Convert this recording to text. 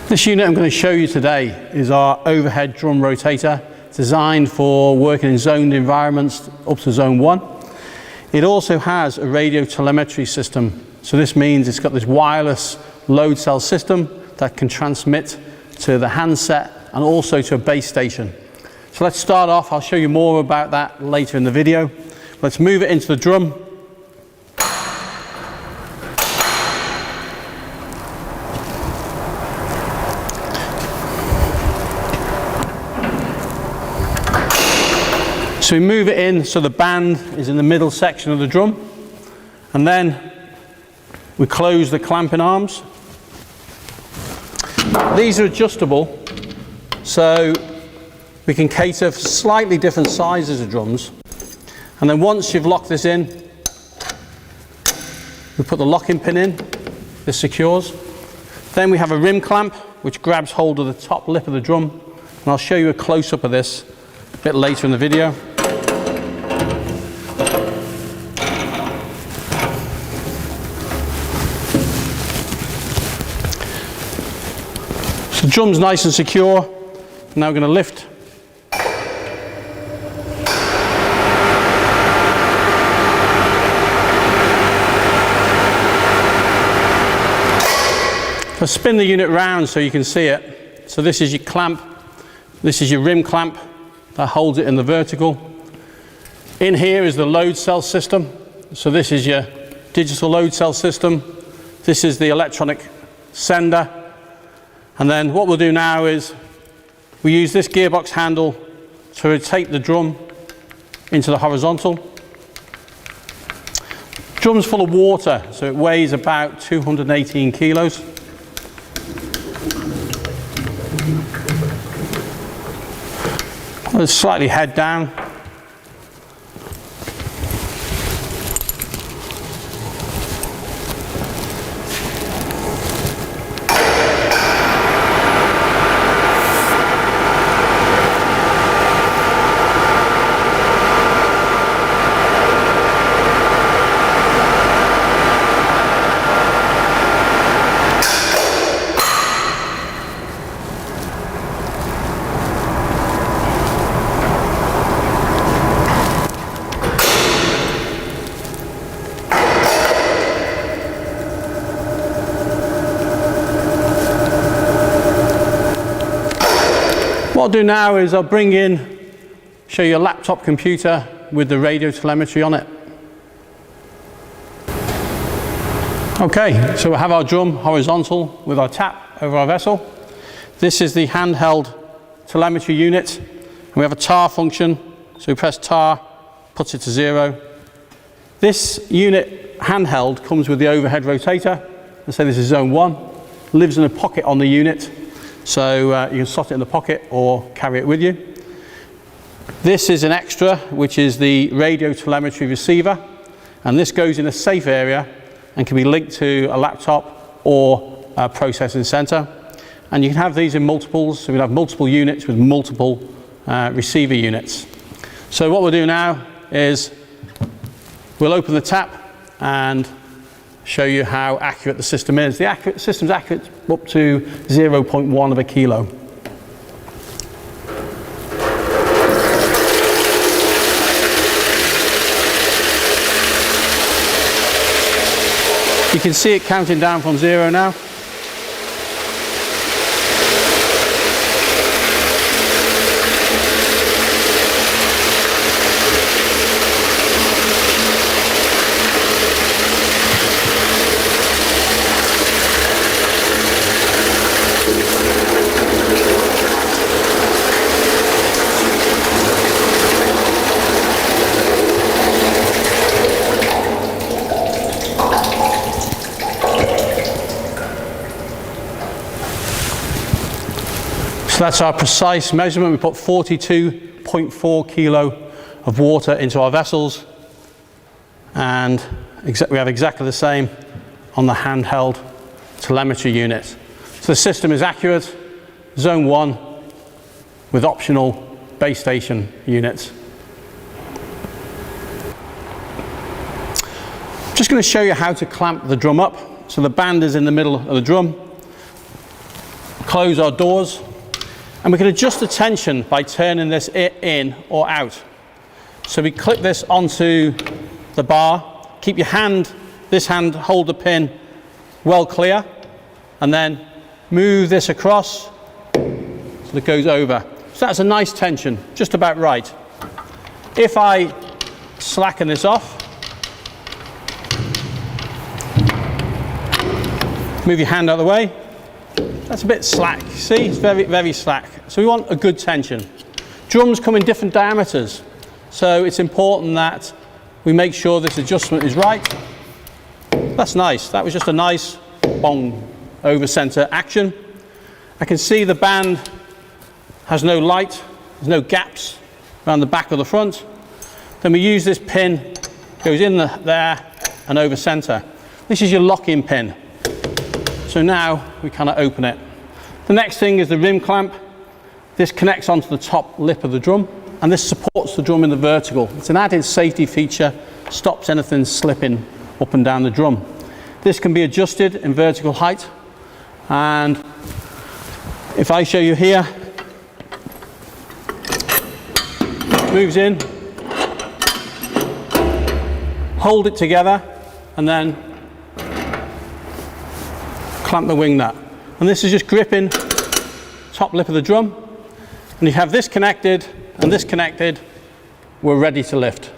This unit I'm going to show you today is our overhead drum rotator, designed for working in zoned environments up to zone 1. It also has a radio telemetry system. So this means it's got this wireless load cell system that can transmit to the handset and also to a base station. So let's start off. I'll show you more about that later in the video. Let's move it into the drum. So we move it in so the band is in the middle section of the drum, and then we close the clamping arms. These are adjustable, so we can cater for slightly different sizes of drums. And then once you've locked this in, we put the locking pin in. This secures. Then we have a rim clamp which grabs hold of the top lip of the drum, and I'll show you a close-up of this a bit later in the video. So the drum's nice and secure. Now we're going to lift. I'll spin the unit round so you can see it. So this is your clamp, this is your rim clamp that holds it in the vertical. In here is the load cell system. So this is your digital load cell system. This is the electronic sender. And then what we'll do now is we use this gearbox handle to rotate the drum into the horizontal. Drum's full of water, so it weighs about 218 kilos. Let's slightly head down. What I'll do now is I'll bring in, show you a laptop computer with the radio telemetry on it. Okay, so we have our drum horizontal with our tap over our vessel. This is the handheld telemetry unit. And we have a tar function, so we press tar, puts it to 0. This unit handheld comes with the overhead rotator. Let's say this is zone 1, lives in a pocket on the unit. So you can slot it in the pocket or carry it with you. This is an extra, which is the radio telemetry receiver. And this goes in a safe area and can be linked to a laptop or a processing center. And you can have these in multiples, so we have multiple units with multiple receiver units. So what we'll do now is we'll open the tap and show you how accurate the system is. The system's accurate up to 0.1 of a kilo. You can see it counting down from 0 now. So that's our precise measurement. We put 42.4 kilo of water into our vessels, and we have exactly the same on the handheld telemetry unit. So the system is accurate, zone 1 with optional base station units. Just going to show you how to clamp the drum up. So the band is in the middle of the drum. close our doors, and we can adjust the tension by turning this in or out. So we clip this onto the bar, keep your hand, this hand, hold the pin well clear, and then move this across so that it goes over. So that's a nice tension, just about right. If I slacken this off, move your hand out of the way, that's a bit slack. See, it's very, very slack. So we want a good tension. Drums come in different diameters, so it's important that we make sure this adjustment is right. That's nice. That was just a nice bong over center action. I can see the band has no light, there's no gaps around the back of the front. Then we use this pin, goes in there and over center. This is your lock-in pin. So now we kind of open it. The next thing is the rim clamp. This connects onto the top lip of the drum, and this supports the drum in the vertical. It's an added safety feature, stops anything slipping up and down the drum. This can be adjusted in vertical height, and if I show you here, moves in, hold it together, and then clamp the wing nut. And this is just gripping top lip of the drum, and you have this connected and this connected, we're ready to lift.